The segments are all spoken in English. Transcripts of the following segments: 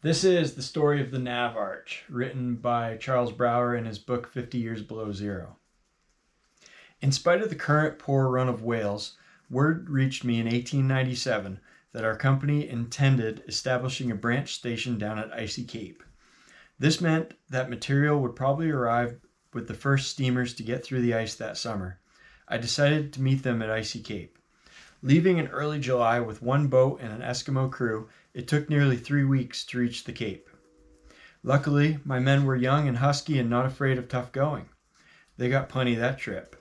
This is the story of the Navarch, written by Charles Brouwer in his book 50 Years Below Zero. In spite of the current poor run of whales, word reached me in 1897 that our company intended establishing a branch station down at Icy Cape. This meant that material would probably arrive with the first steamers to get through the ice that summer. I decided to meet them at Icy Cape. Leaving in early July with one boat and an Eskimo crew, it took nearly 3 weeks to reach the Cape. Luckily, my men were young and husky and not afraid of tough going. They got plenty that trip.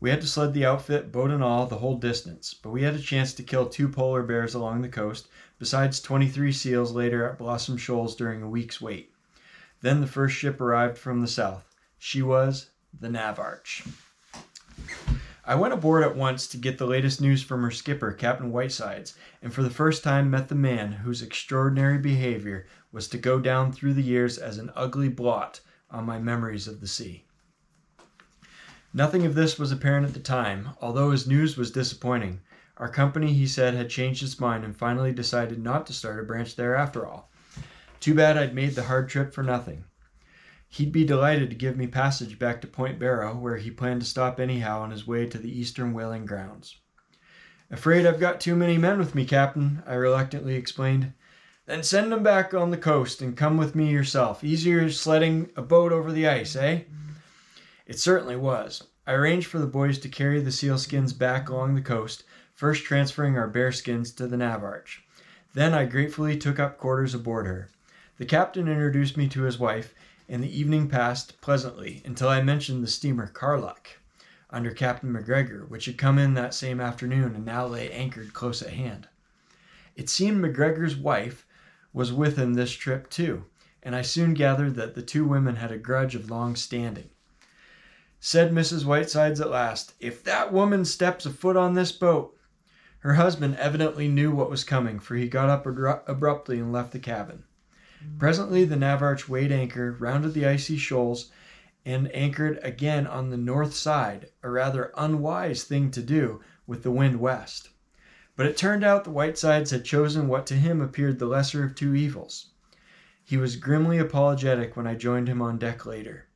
We had to sled the outfit, boat and all, the whole distance, but we had a chance to kill 2 polar bears along the coast, besides 23 seals later at Blossom Shoals during a week's wait. Then the first ship arrived from the south. She was the Navarch. I went aboard at once to get the latest news from her skipper, Captain Whitesides, and for the first time met the man whose extraordinary behavior was to go down through the years as an ugly blot on my memories of the sea. Nothing of this was apparent at the time, although his news was disappointing. Our company, he said, had changed its mind and finally decided not to start a branch there after all. Too bad I'd made the hard trip for nothing. He'd be delighted to give me passage back to Point Barrow, where he planned to stop anyhow on his way to the eastern whaling grounds. "Afraid I've got too many men with me, Captain," I reluctantly explained. "Then send them back on the coast and come with me yourself. Easier sledding a boat over the ice, eh?" It certainly was. I arranged for the boys to carry the sealskins back along the coast, first transferring our bearskins to the Navarch. Then I gratefully took up quarters aboard her. The captain introduced me to his wife, and the evening passed pleasantly until I mentioned the steamer Carluck, under Captain McGregor, which had come in that same afternoon and now lay anchored close at hand. It seemed McGregor's wife was with him this trip too, and I soon gathered that the 2 women had a grudge of long standing. Said Mrs. Whitesides at last, "If that woman steps a foot on this boat—" Her husband evidently knew what was coming, for he got up abruptly and left the cabin. Presently the Navarch weighed anchor, rounded the icy shoals, and anchored again on the north side, a rather unwise thing to do with the wind west. But it turned out the Whitesides had chosen what to him appeared the lesser of 2 evils. He was grimly apologetic when I joined him on deck later.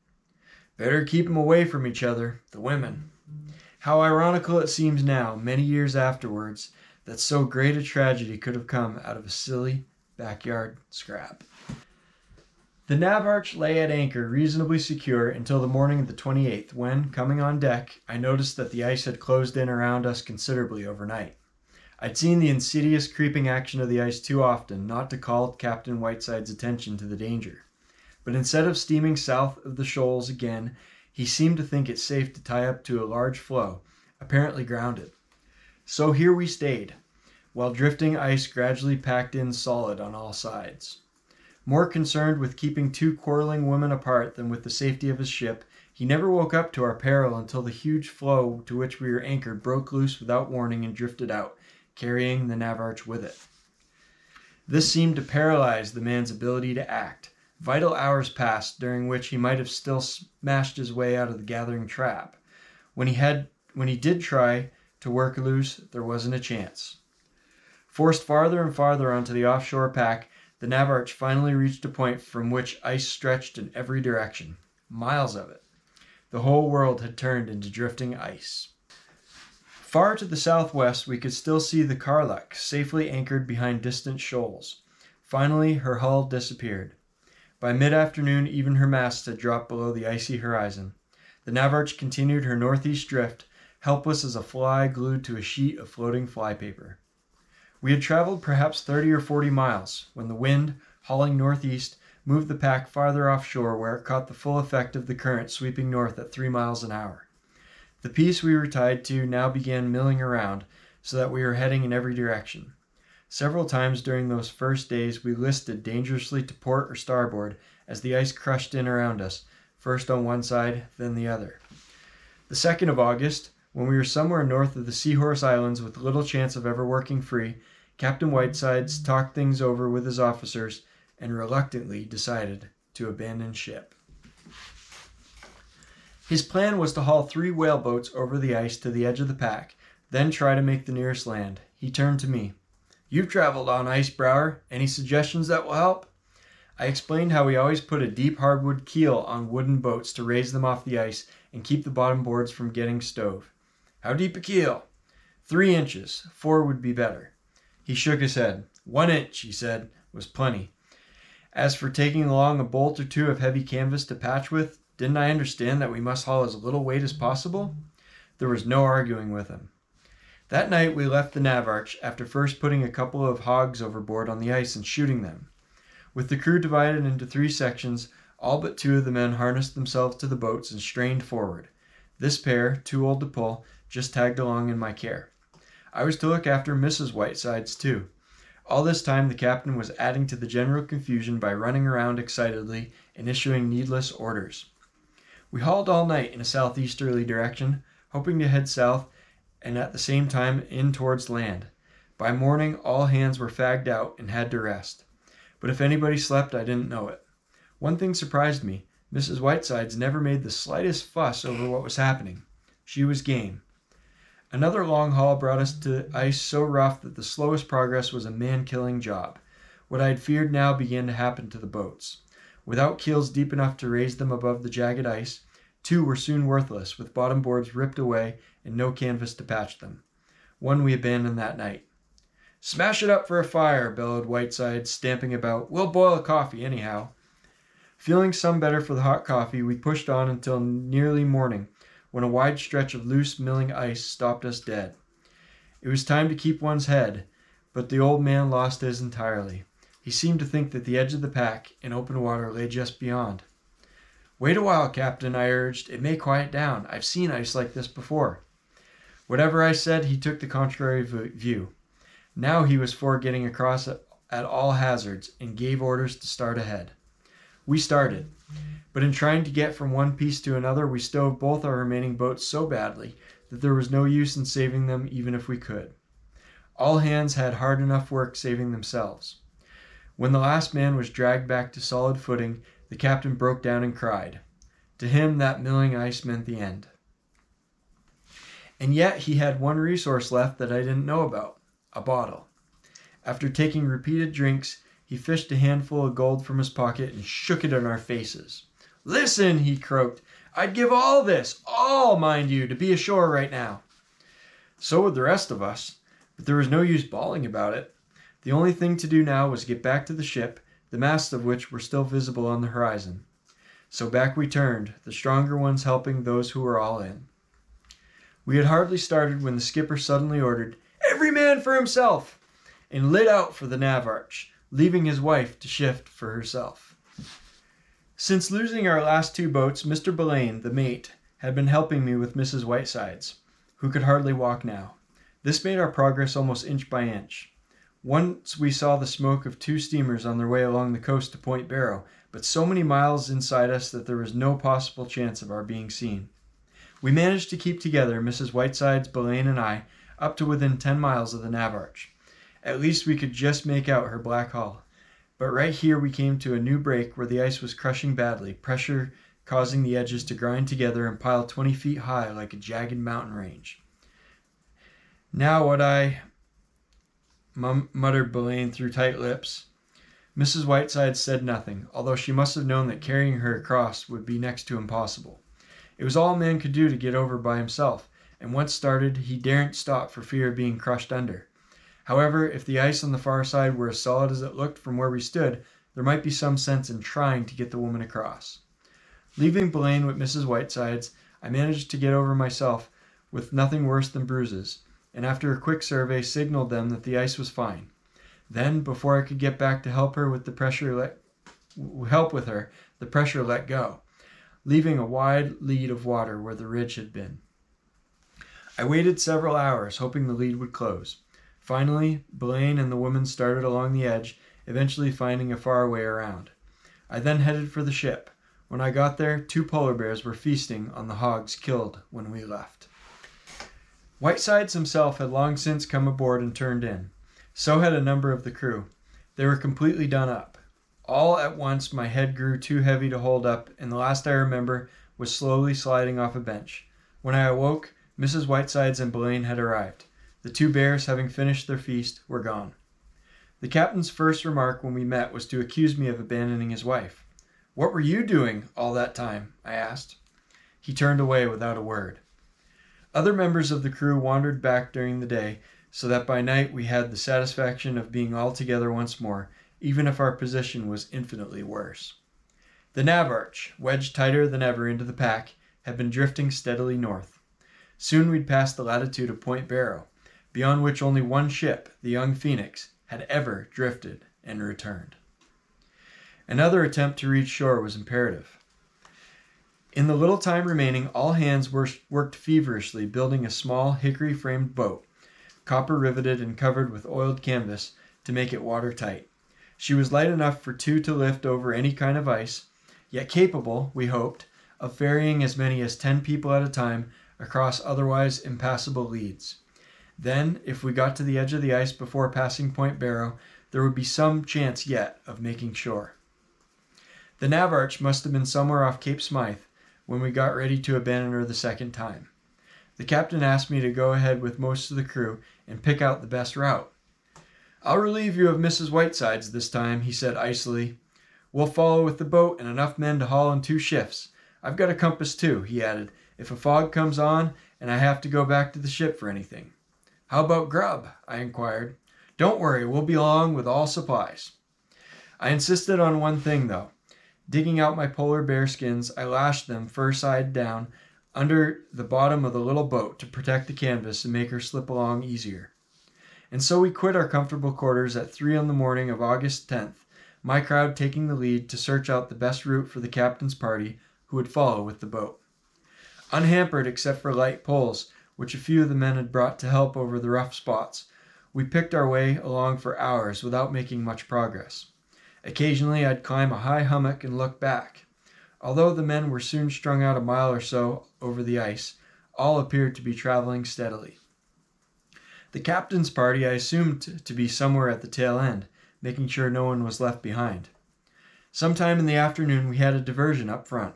"Better keep 'em away from each other, the women." How ironical it seems now, many years afterwards, that so great a tragedy could have come out of a silly backyard scrap. The Navarch lay at anchor reasonably secure until the morning of the 28th, when, coming on deck, I noticed that the ice had closed in around us considerably overnight. I'd seen the insidious creeping action of the ice too often not to call Captain Whiteside's attention to the danger. But instead of steaming south of the shoals again, he seemed to think it safe to tie up to a large floe, apparently grounded. So here we stayed, while drifting ice gradually packed in solid on all sides. More concerned with keeping 2 quarreling women apart than with the safety of his ship, he never woke up to our peril until the huge floe to which we were anchored broke loose without warning and drifted out, carrying the Navarch with it. This seemed to paralyze the man's ability to act. Vital hours passed, during which he might have still smashed his way out of the gathering trap. When he did try to work loose, there wasn't a chance. Forced farther and farther onto the offshore pack, the Navarch finally reached a point from which ice stretched in every direction. Miles of it. The whole world had turned into drifting ice. Far to the southwest we could still see the Carluck, safely anchored behind distant shoals. Finally her hull disappeared. By mid-afternoon even her masts had dropped below the icy horizon. The Navarch continued her northeast drift, helpless as a fly glued to a sheet of floating flypaper. We had traveled perhaps 30 or 40 miles, when the wind, hauling northeast, moved the pack farther offshore where it caught the full effect of the current sweeping north at 3 miles an hour. The piece we were tied to now began milling around, so that we were heading in every direction. Several times during those first days we listed dangerously to port or starboard as the ice crushed in around us, first on one side, then the other. The 2nd of August, when we were somewhere north of the Seahorse Islands with little chance of ever working free, Captain Whitesides talked things over with his officers and reluctantly decided to abandon ship. His plan was to haul 3 whaleboats over the ice to the edge of the pack, then try to make the nearest land. He turned to me. "You've traveled on ice, Brouwer. Any suggestions that will help?" I explained how we always put a deep hardwood keel on wooden boats to raise them off the ice and keep the bottom boards from getting stove. How deep a keel? 3 inches. 4 would be better. He shook his head. 1 inch, he said, was plenty. As for taking along a bolt or two of heavy canvas to patch with, didn't I understand that we must haul as little weight as possible? There was no arguing with him. That night we left the Navarch after first putting a couple of hogs overboard on the ice and shooting them. With the crew divided into 3 sections, all but 2 of the men harnessed themselves to the boats and strained forward. This pair, too old to pull, just tagged along in my care. I was to look after Mrs. Whitesides too. All this time the captain was adding to the general confusion by running around excitedly and issuing needless orders. We hauled all night in a southeasterly direction, hoping to head south and at the same time in towards land. By morning all hands were fagged out and had to rest. But if anybody slept, I didn't know it. One thing surprised me. Mrs. Whitesides never made the slightest fuss over what was happening. She was game. Another long haul brought us to ice so rough that the slowest progress was a man-killing job. What I had feared now began to happen to the boats. Without keels deep enough to raise them above the jagged ice, 2 were soon worthless, with bottom boards ripped away and no canvas to patch them. One we abandoned that night. "Smash it up for a fire," bellowed Whitesides, stamping about. "We'll boil a coffee anyhow." Feeling some better for the hot coffee, we pushed on until nearly morning, when a wide stretch of loose milling ice stopped us dead. It was time to keep one's head, but the old man lost his entirely. He seemed to think that the edge of the pack in open water lay just beyond. "Wait a while, Captain," I urged. "It may quiet down. I've seen ice like this before." Whatever I said, he took the contrary view. Now he was for getting across at all hazards and gave orders to start ahead. We started, but in trying to get from one piece to another, we stove both our remaining boats so badly that there was no use in saving them even if we could. All hands had hard enough work saving themselves. When the last man was dragged back to solid footing, the captain broke down and cried. To him, that milling ice meant the end. And yet he had one resource left that I didn't know about. A bottle. After taking repeated drinks, he fished a handful of gold from his pocket and shook it in our faces. "Listen," he croaked, "I'd give all this, all, mind you, to be ashore right now." So would the rest of us, but there was no use bawling about it. The only thing to do now was get back to the ship, the masts of which were still visible on the horizon. So back we turned, the stronger ones helping those who were all in. We had hardly started when the skipper suddenly ordered, "Every man for himself," and lit out for the Navarch, leaving his wife to shift for herself. Since losing our last 2 boats, Mr. Belaine, the mate, had been helping me with Mrs. Whitesides, who could hardly walk now. This made our progress almost inch by inch. Once we saw the smoke of 2 steamers on their way along the coast to Point Barrow, but so many miles inside us that there was no possible chance of our being seen. We managed to keep together, Mrs. Whitesides, Belaine, and I, up to within 10 miles of the Navarch. At least we could just make out her black hull. But right here we came to a new break where the ice was crushing badly, pressure causing the edges to grind together and pile 20 feet high like a jagged mountain range. "Now what muttered Belaine through tight lips. Mrs. Whiteside said nothing, although she must have known that carrying her across would be next to impossible. It was all a man could do to get over by himself, and once started, he daren't stop for fear of being crushed under. However, if the ice on the far side were as solid as it looked from where we stood, there might be some sense in trying to get the woman across. Leaving Belaine with Mrs. Whitesides, I managed to get over myself with nothing worse than bruises, and after a quick survey signaled them that the ice was fine. Then, before I could get back to help with her, the pressure let go, leaving a wide lead of water where the ridge had been. I waited several hours, hoping the lead would close. Finally, Belaine and the woman started along the edge, eventually finding a far way around. I then headed for the ship. When I got there, 2 polar bears were feasting on the hogs killed when we left. Whitesides himself had long since come aboard and turned in. So had a number of the crew. They were completely done up. All at once my head grew too heavy to hold up, and the last I remember was slowly sliding off a bench. When I awoke, Mrs. Whitesides and Belaine had arrived. The 2 bears, having finished their feast, were gone. The captain's first remark when we met was to accuse me of abandoning his wife. "What were you doing all that time?" I asked. He turned away without a word. Other members of the crew wandered back during the day, so that by night we had the satisfaction of being all together once more, even if our position was infinitely worse. The Navarch, wedged tighter than ever into the pack, had been drifting steadily north. Soon we'd pass the latitude of Point Barrow, beyond which only one ship, the young Phoenix, had ever drifted and returned. Another attempt to reach shore was imperative. In the little time remaining, all hands worked feverishly building a small hickory-framed boat, copper-riveted and covered with oiled canvas to make it watertight. She was light enough for two to lift over any kind of ice, yet capable, we hoped, of ferrying as many as 10 people at a time across otherwise impassable leads. Then, if we got to the edge of the ice before passing Point Barrow, there would be some chance yet of making shore. The Navarch must have been somewhere off Cape Smythe when we got ready to abandon her the second time. The captain asked me to go ahead with most of the crew and pick out the best route. "I'll relieve you of Mrs. Whitesides this time," he said icily. "We'll follow with the boat and enough men to haul in 2 shifts. I've got a compass too," he added, "if a fog comes on and I have to go back to the ship for anything." "How about grub?" I inquired. "Don't worry, we'll be along with all supplies." I insisted on one thing though. Digging out my polar bear skins, I lashed them fur side down under the bottom of the little boat to protect the canvas and make her slip along easier. And so we quit our comfortable quarters at 3 on the morning of August 10th, my crowd taking the lead to search out the best route for the captain's party, who would follow with the boat. Unhampered except for light poles, which a few of the men had brought to help over the rough spots, we picked our way along for hours without making much progress. Occasionally I'd climb a high hummock and look back. Although the men were soon strung out a mile or so over the ice, all appeared to be traveling steadily. The captain's party I assumed to be somewhere at the tail end, making sure no one was left behind. Sometime in the afternoon we had a diversion up front.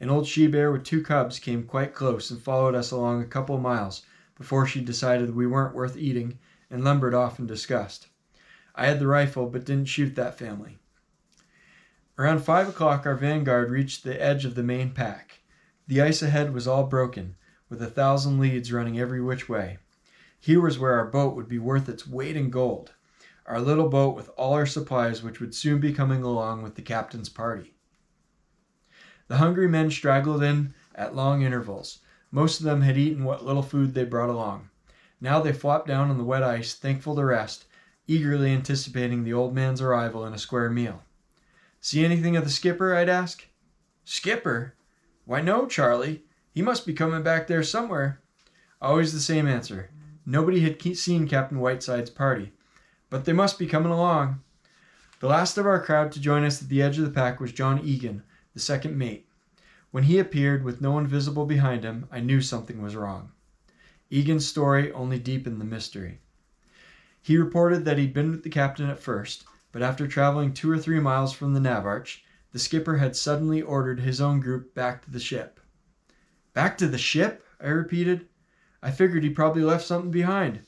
An old she-bear with 2 cubs came quite close and followed us along a couple of miles before she decided we weren't worth eating and lumbered off in disgust. I had the rifle but didn't shoot that family. Around 5 o'clock our vanguard reached the edge of the main pack. The ice ahead was all broken, with 1,000 leads running every which way. Here was where our boat would be worth its weight in gold. Our little boat with all our supplies which would soon be coming along with the captain's party. The hungry men straggled in at long intervals. Most of them had eaten what little food they brought along. Now they flopped down on the wet ice, thankful to rest, eagerly anticipating the old man's arrival and a square meal. "See anything of the skipper?" I'd ask. "Skipper? Why no, Charlie. He must be coming back there somewhere." Always the same answer. Nobody had seen Captain Whiteside's party, but they must be coming along. The last of our crowd to join us at the edge of the pack was John Egan, the second mate. When he appeared with no one visible behind him, I knew something was wrong. Egan's story only deepened the mystery. He reported that he'd been with the captain at first, but after traveling 2 or 3 miles from the Navarch, the skipper had suddenly ordered his own group back to the ship. "Back to the ship?" I repeated. "I figured he probably left something behind."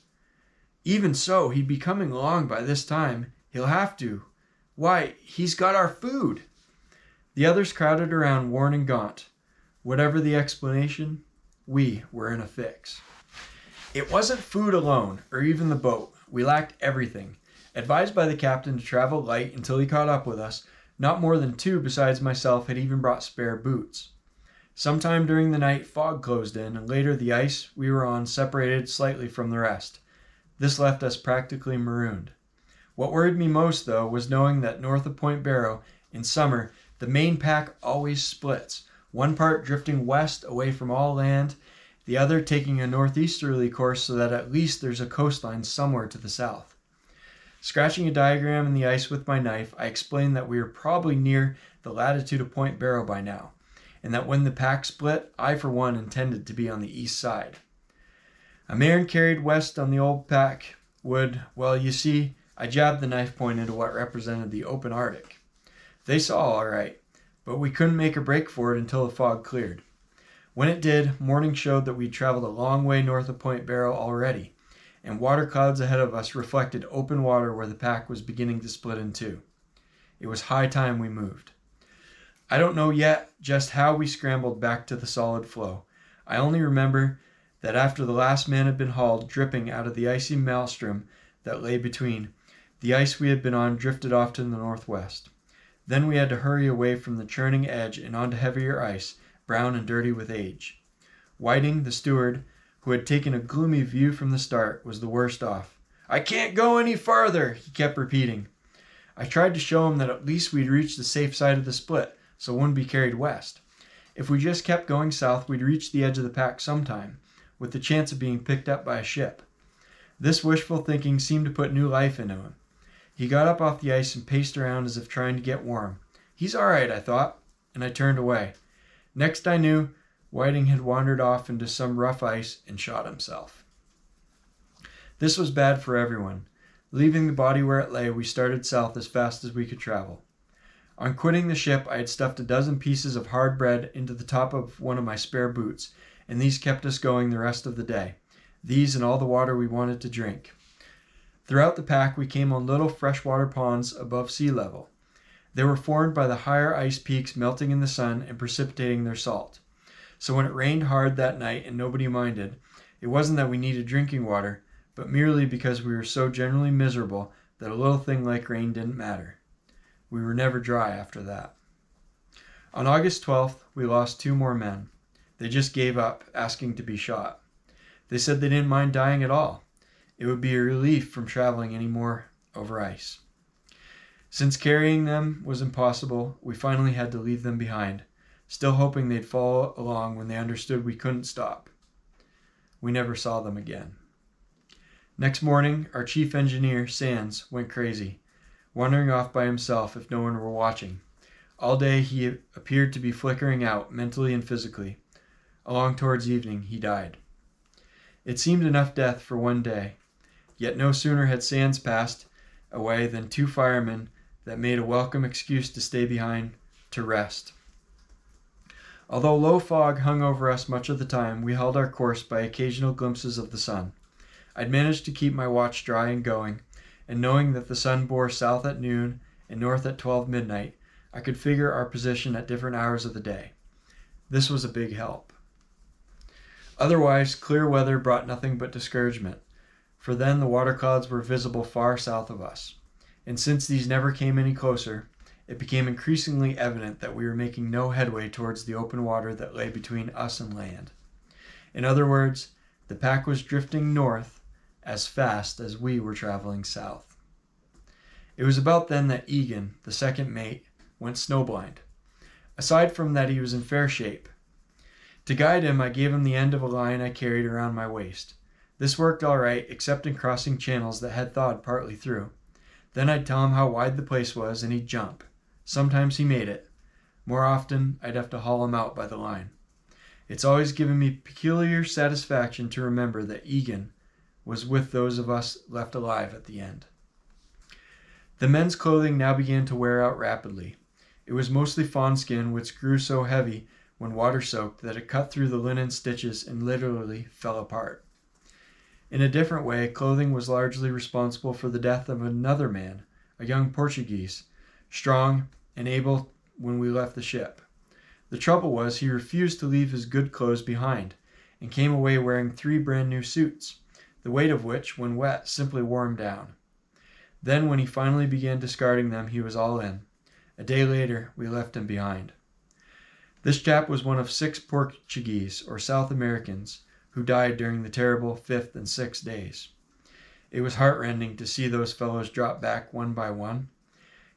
"Even so, he'd be coming along by this time. He'll have to. Why, he's got our food." The others crowded around, worn and gaunt. Whatever the explanation, we were in a fix. It wasn't food alone, or even the boat. We lacked everything. Advised by the captain to travel light until he caught up with us, not more than 2 besides myself had even brought spare boots. Sometime during the night fog closed in, and later the ice we were on separated slightly from the rest. This left us practically marooned. What worried me most, though, was knowing that north of Point Barrow, in summer, the main pack always splits, one part drifting west away from all land, the other taking a northeasterly course so that at least there's a coastline somewhere to the south. Scratching a diagram in the ice with my knife, I explained that we were probably near the latitude of Point Barrow by now, and that when the pack split, I for one intended to be on the east side. A man carried west on the old pack would, well, you see, I jabbed the knife point into what represented the open Arctic. They saw all right, but we couldn't make a break for it until the fog cleared. When it did, morning showed that we'd traveled a long way north of Point Barrow already, and water clouds ahead of us reflected open water where the pack was beginning to split in two. It was high time we moved. I don't know yet just how we scrambled back to the solid floe. I only remember that after the last man had been hauled, dripping out of the icy maelstrom that lay between, the ice we had been on drifted off to the northwest. Then we had to hurry away from the churning edge and onto heavier ice, brown and dirty with age. Whiting, the steward, who had taken a gloomy view from the start, was the worst off. "I can't go any farther," he kept repeating. I tried to show him that at least we'd reach the safe side of the split, so it wouldn't be carried west. If we just kept going south, we'd reach the edge of the pack sometime, with the chance of being picked up by a ship. This wishful thinking seemed to put new life into him. He got up off the ice and paced around as if trying to get warm. He's all right, I thought, and I turned away. Next I knew, Whiting had wandered off into some rough ice and shot himself. This was bad for everyone. Leaving the body where it lay, we started south as fast as we could travel. On quitting the ship, I had stuffed a dozen pieces of hard bread into the top of one of my spare boots, and these kept us going the rest of the day. These and all the water we wanted to drink. Throughout the pack, we came on little freshwater ponds above sea level. They were formed by the higher ice peaks melting in the sun and precipitating their salt. So when it rained hard that night and nobody minded, it wasn't that we needed drinking water, but merely because we were so generally miserable that a little thing like rain didn't matter. We were never dry after that. On August 12th, we lost 2 more men. They just gave up, asking to be shot. They said they didn't mind dying at all. It would be a relief from traveling any more over ice. Since carrying them was impossible, we finally had to leave them behind, still hoping they'd follow along when they understood we couldn't stop. We never saw them again. Next morning, our chief engineer, Sands, went crazy, wandering off by himself if no one were watching. All day he appeared to be flickering out, mentally and physically. Along towards evening, he died. It seemed enough death for one day. Yet no sooner had Sands passed away than 2 firemen that made a welcome excuse to stay behind to rest. Although low fog hung over us much of the time, we held our course by occasional glimpses of the sun. I'd managed to keep my watch dry and going, and knowing that the sun bore south at noon and north at 12 midnight, I could figure our position at different hours of the day. This was a big help. Otherwise, clear weather brought nothing but discouragement, for then the water clouds were visible far south of us. And since these never came any closer, it became increasingly evident that we were making no headway towards the open water that lay between us and land. In other words, the pack was drifting north as fast as we were traveling south. It was about then that Egan, the second mate, went snowblind. Aside from that, he was in fair shape. To guide him, I gave him the end of a line I carried around my waist. This worked all right, except in crossing channels that had thawed partly through. Then I'd tell him how wide the place was, and he'd jump. Sometimes he made it. More often, I'd have to haul him out by the line. It's always given me peculiar satisfaction to remember that Egan was with those of us left alive at the end. The men's clothing now began to wear out rapidly. It was mostly fawnskin, which grew so heavy when water-soaked that it cut through the linen stitches and literally fell apart. In a different way, clothing was largely responsible for the death of another man, a young Portuguese, strong and able when we left the ship. The trouble was he refused to leave his good clothes behind and came away wearing 3 brand new suits, the weight of which, when wet, simply wore him down. Then when he finally began discarding them, he was all in. A day later, we left him behind. This chap was one of 6 Portuguese, or South Americans, who died during the terrible 5th and 6th days. It was heartrending to see those fellows drop back one by one,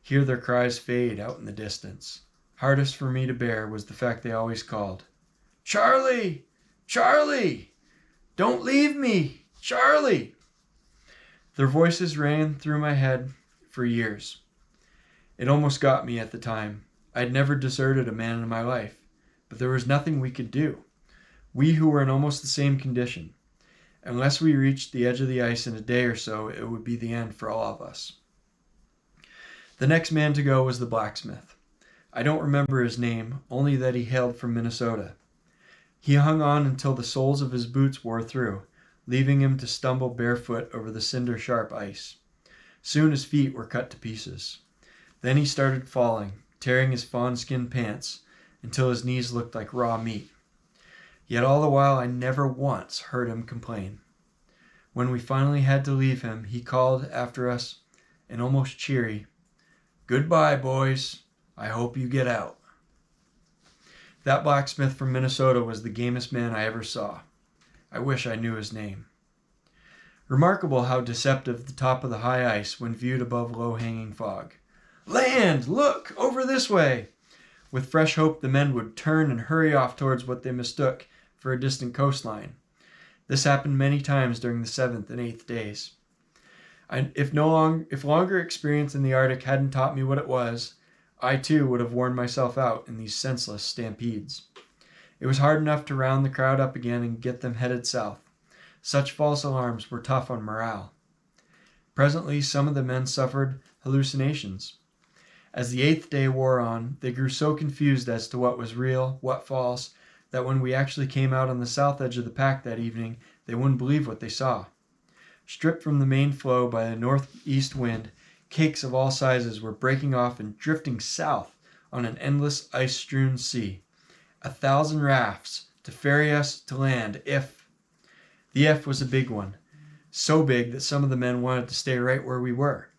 hear their cries fade out in the distance. Hardest for me to bear was the fact they always called, "Charlie! Charlie! Don't leave me! Charlie!" Their voices ran through my head for years. It almost got me at the time. I'd never deserted a man in my life, but there was nothing we could do. We who were in almost the same condition. Unless we reached the edge of the ice in a day or so, it would be the end for all of us. The next man to go was the blacksmith. I don't remember his name, only that he hailed from Minnesota. He hung on until the soles of his boots wore through, leaving him to stumble barefoot over the cinder-sharp ice. Soon his feet were cut to pieces. Then he started falling, tearing his fawn-skin pants until his knees looked like raw meat. Yet all the while I never once heard him complain. When we finally had to leave him, he called after us, and almost cheery, "Goodbye, boys. I hope you get out." That blacksmith from Minnesota was the gamest man I ever saw. I wish I knew his name. Remarkable how deceptive the top of the high ice when viewed above low-hanging fog. "Land! Look! Over this way!" With fresh hope, the men would turn and hurry off towards what they mistook for a distant coastline. This happened many times during the 7th and 8th days. If longer experience in the Arctic hadn't taught me what it was, I too would have worn myself out in these senseless stampedes. It was hard enough to round the crowd up again and get them headed south. Such false alarms were tough on morale. Presently, some of the men suffered hallucinations. As the 8th day wore on, they grew so confused as to what was real, what false, that when we actually came out on the south edge of the pack that evening, they wouldn't believe what they saw. Stripped from the main floe by a northeast wind, cakes of all sizes were breaking off and drifting south on an endless ice-strewn sea. 1,000 rafts to ferry us to land if... The if was a big one, so big that some of the men wanted to stay right where we were.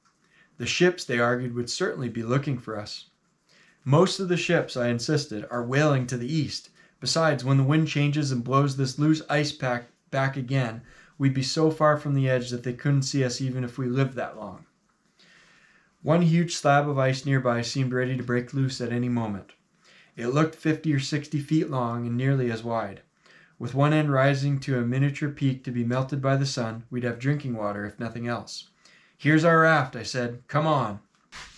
The ships, they argued, would certainly be looking for us. Most of the ships, I insisted, are whaling to the east. Besides, when the wind changes and blows this loose ice pack back again, we'd be so far from the edge that they couldn't see us even if we lived that long. One huge slab of ice nearby seemed ready to break loose at any moment. It looked 50 or 60 feet long and nearly as wide. With one end rising to a miniature peak to be melted by the sun, we'd have drinking water if nothing else. "Here's our raft," I said. "Come on."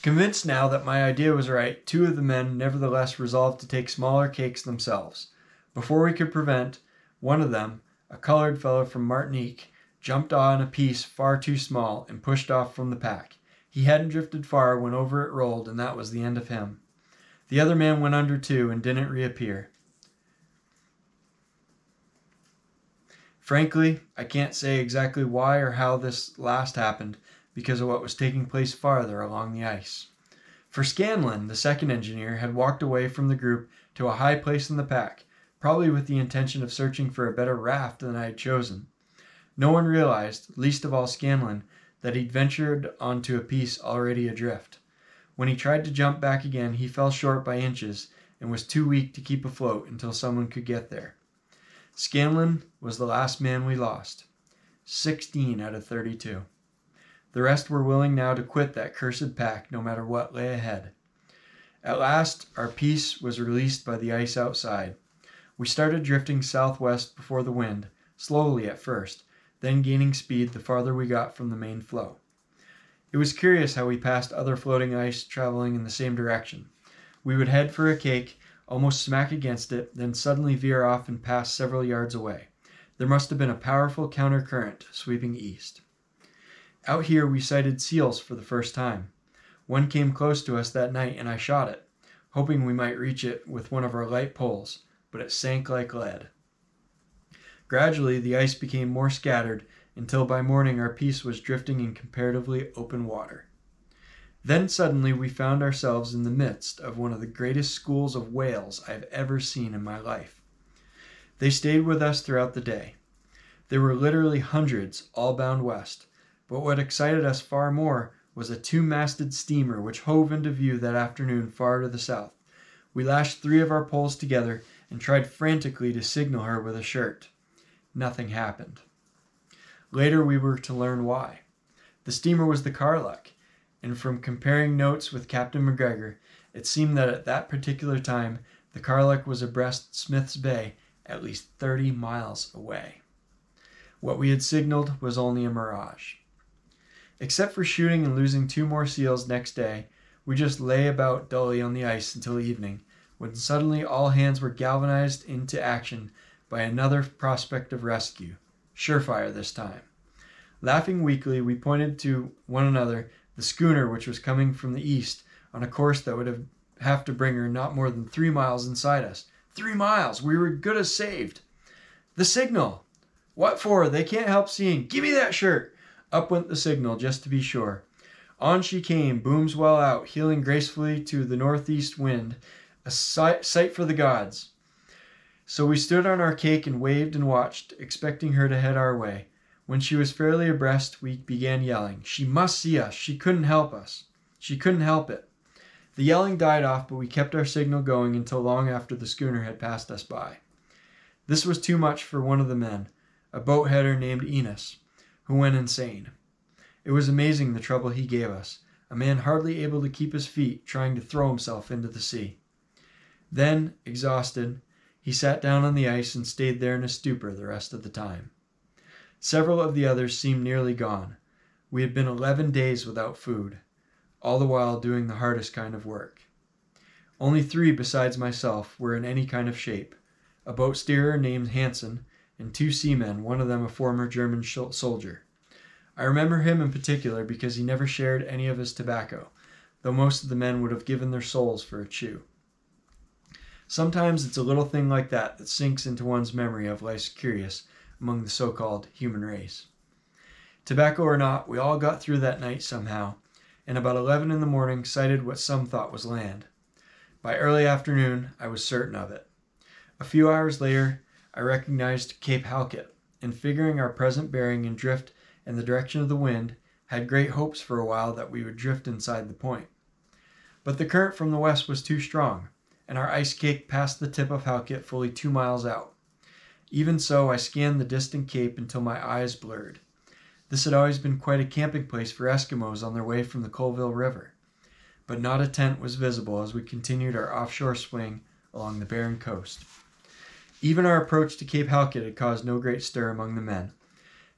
Convinced now that my idea was right, 2 of the men nevertheless resolved to take smaller cakes themselves. Before we could prevent, one of them, a colored fellow from Martinique, jumped on a piece far too small and pushed off from the pack. He hadn't drifted far when over it rolled, and that was the end of him. The other man went under too and didn't reappear. Frankly, I can't say exactly why or how this last happened, because of what was taking place farther along the ice. For Scanlon, the second engineer, had walked away from the group to a high place in the pack, probably with the intention of searching for a better raft than I had chosen. No one realized, least of all Scanlon, that he'd ventured onto a piece already adrift. When he tried to jump back again, he fell short by inches and was too weak to keep afloat until someone could get there. Scanlon was the last man we lost. 16 out of 32. The rest were willing now to quit that cursed pack no matter what lay ahead. At last, our piece was released by the ice outside. We started drifting southwest before the wind, slowly at first, then gaining speed the farther we got from the main floe. It was curious how we passed other floating ice traveling in the same direction. We would head for a cake, almost smack against it, then suddenly veer off and pass several yards away. There must have been a powerful countercurrent sweeping east. Out here we sighted seals for the first time. One came close to us that night and I shot it, hoping we might reach it with one of our light poles, but it sank like lead. Gradually the ice became more scattered until by morning our piece was drifting in comparatively open water. Then suddenly we found ourselves in the midst of one of the greatest schools of whales I've ever seen in my life. They stayed with us throughout the day. There were literally hundreds, all bound west, but what excited us far more was a 2-masted steamer which hove into view that afternoon far to the south. We lashed 3 of our poles together and tried frantically to signal her with a shirt. Nothing happened. Later we were to learn why. The steamer was the Carluck, and from comparing notes with Captain McGregor, it seemed that at that particular time the Carluck was abreast Smith's Bay, at least 30 miles away. What we had signaled was only a mirage. Except for shooting and losing 2 more seals next day, we just lay about dully on the ice until evening, when suddenly all hands were galvanized into action by another prospect of rescue, surefire this time. Laughing weakly, we pointed to one another the schooner which was coming from the east on a course that would have to bring her not more than 3 miles inside us. 3 miles! We were good as saved! The signal! What for? They can't help seeing. Give me that shirt. Up went the signal, just to be sure. On she came, booms well out, heeling gracefully to the northeast wind, a sight for the gods. So we stood on our cake and waved and watched, expecting her to head our way. When she was fairly abreast, we began yelling. She must see us. She couldn't help us. She couldn't help it. The yelling died off, but we kept our signal going until long after the schooner had passed us by. This was too much for one of the men, a boat header named Enos, who went insane. It was amazing the trouble he gave us, a man hardly able to keep his feet, trying to throw himself into the sea. Then, exhausted, he sat down on the ice and stayed there in a stupor the rest of the time. Several of the others seemed nearly gone. We had been 11 days without food, all the while doing the hardest kind of work. Only 3 besides myself were in any kind of shape, a boat steerer named Hansen, and 2 seamen, one of them a former German soldier. I remember him in particular because he never shared any of his tobacco, though most of the men would have given their souls for a chew. Sometimes it's a little thing like that that sinks into one's memory of life's curious among the so-called human race. Tobacco or not, we all got through that night somehow, and about 11 in the morning sighted what some thought was land. By early afternoon, I was certain of it. A few hours later, I recognized Cape Halkett, and figuring our present bearing and drift in the direction of the wind, had great hopes for a while that we would drift inside the point. But the current from the west was too strong, and our ice cake passed the tip of Halkett fully 2 miles out. Even so, I scanned the distant cape until my eyes blurred. This had always been quite a camping place for Eskimos on their way from the Colville River, but not a tent was visible as we continued our offshore swing along the barren coast. Even our approach to Cape Halkett had caused no great stir among the men.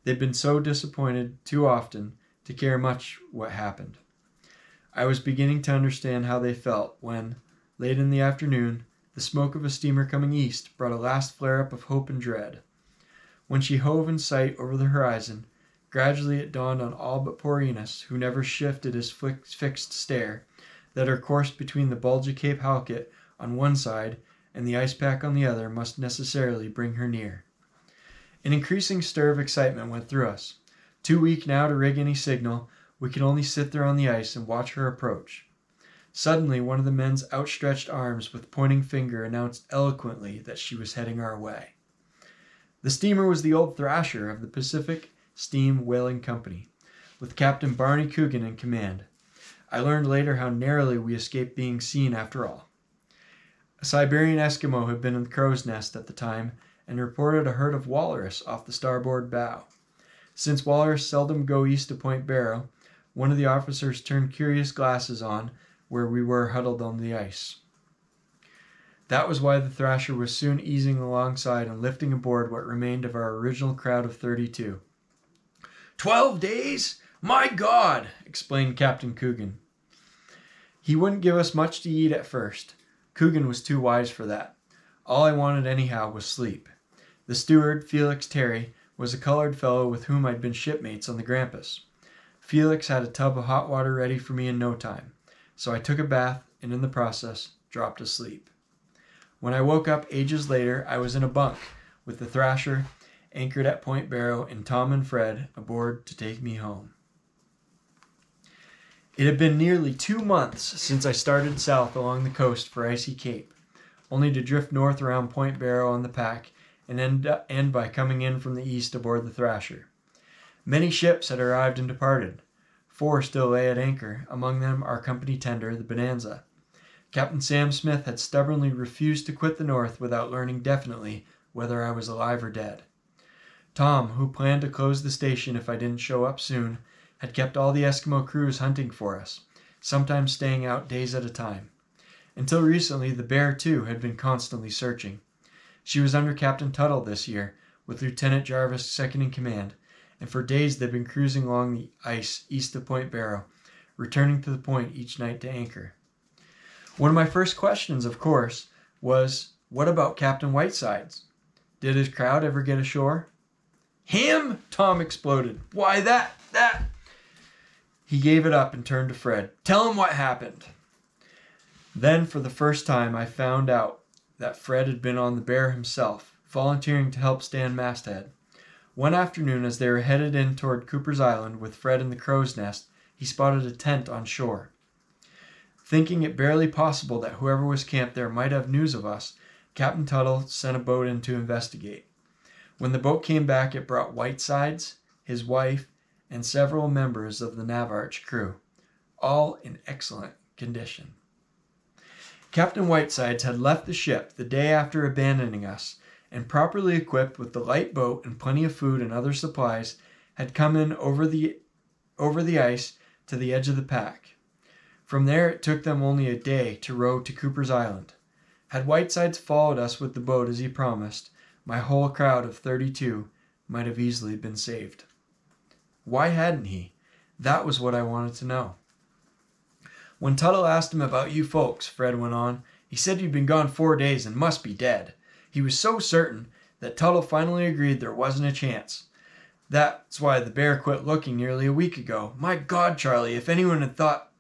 They'd been so disappointed too often to care much what happened. I was beginning to understand how they felt when, late in the afternoon, the smoke of a steamer coming east brought a last flare-up of hope and dread. When she hove in sight over the horizon, gradually it dawned on all but poor Enos, who never shifted his fixed stare, that her course between the bulge of Cape Halkett on one side and the ice pack on the other must necessarily bring her near. An increasing stir of excitement went through us. Too weak now to rig any signal, we could only sit there on the ice and watch her approach. Suddenly, one of the men's outstretched arms with pointing finger announced eloquently that she was heading our way. The steamer was the old Thrasher of the Pacific Steam Whaling Company, with Captain Barney Coogan in command. I learned later how narrowly we escaped being seen after all. A Siberian Eskimo had been in the crow's nest at the time and reported a herd of walrus off the starboard bow. Since walrus seldom go east of Point Barrow, one of the officers turned curious glasses on where we were huddled on the ice. That was why the Thrasher was soon easing alongside and lifting aboard what remained of our original crowd of 32. 12 days? My God! Explained Captain Coogan. He wouldn't give us much to eat at first. Coogan was too wise for that. All I wanted anyhow was sleep. The steward, Felix Terry, was a colored fellow with whom I'd been shipmates on the Grampus. Felix had a tub of hot water ready for me in no time, so I took a bath and in the process dropped asleep. When I woke up ages later, I was in a bunk with the Thrasher anchored at Point Barrow and Tom and Fred aboard to take me home. It had been nearly 2 months since I started south along the coast for Icy Cape, only to drift north around Point Barrow on the pack and end by coming in from the east aboard the Thrasher. Many ships had arrived and departed. 4 still lay at anchor, among them our company tender, the Bonanza. Captain Sam Smith had stubbornly refused to quit the north without learning definitely whether I was alive or dead. Tom, who planned to close the station if I didn't show up soon, had kept all the Eskimo crews hunting for us, sometimes staying out days at a time. Until recently, the Bear, too, had been constantly searching. She was under Captain Tuttle this year, with Lieutenant Jarvis second in command, and for days they'd been cruising along the ice east of Point Barrow, returning to the point each night to anchor. One of my first questions, of course, was, what about Captain Whitesides? Did his crowd ever get ashore? Him? Tom exploded. Why, that. He gave it up and turned to Fred. Tell him what happened. Then, for the first time, I found out that Fred had been on the Bear himself, volunteering to help stand masthead. One afternoon, as they were headed in toward Cooper's Island with Fred and the crow's nest, he spotted a tent on shore. Thinking it barely possible that whoever was camped there might have news of us, Captain Tuttle sent a boat in to investigate. When the boat came back, it brought Whitesides, his wife, and several members of the Navarch crew, all in excellent condition. Captain Whitesides had left the ship the day after abandoning us, and properly equipped with the light boat and plenty of food and other supplies, had come in over the ice to the edge of the pack. From there it took them only a day to row to Cooper's Island. Had Whitesides followed us with the boat as he promised, my whole crowd of 32 might have easily been saved. Why hadn't he? That was what I wanted to know. When Tuttle asked him about you folks, Fred went on, he said you'd been gone 4 days and must be dead. He was so certain that Tuttle finally agreed there wasn't a chance. That's why the bear quit looking nearly a week ago. My God, Charlie, if anyone had thought...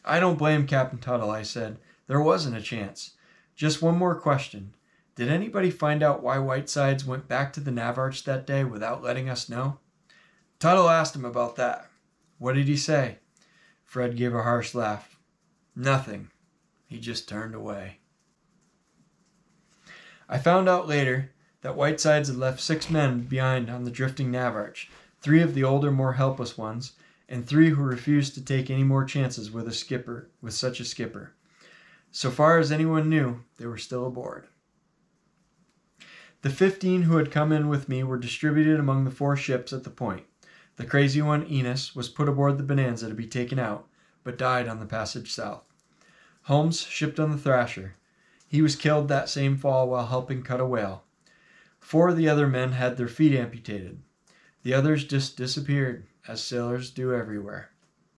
I don't blame Captain Tuttle, I said. There wasn't a chance. Just one more question. Did anybody find out why Whitesides went back to the Navarch that day without letting us know? Tuttle asked him about that. What did he say? Fred gave a harsh laugh. Nothing. He just turned away. I found out later that Whitesides had left 6 men behind on the drifting Navarch, 3 of the older, more helpless ones, and 3 who refused to take any more chances with such a skipper. So far as anyone knew, they were still aboard. The 15 who had come in with me were distributed among the 4 ships at the point. The crazy one, Enos, was put aboard the Bonanza to be taken out, but died on the passage south. Holmes shipped on the Thrasher. He was killed that same fall while helping cut a whale. 4 of the other men had their feet amputated. The others just disappeared, as sailors do everywhere.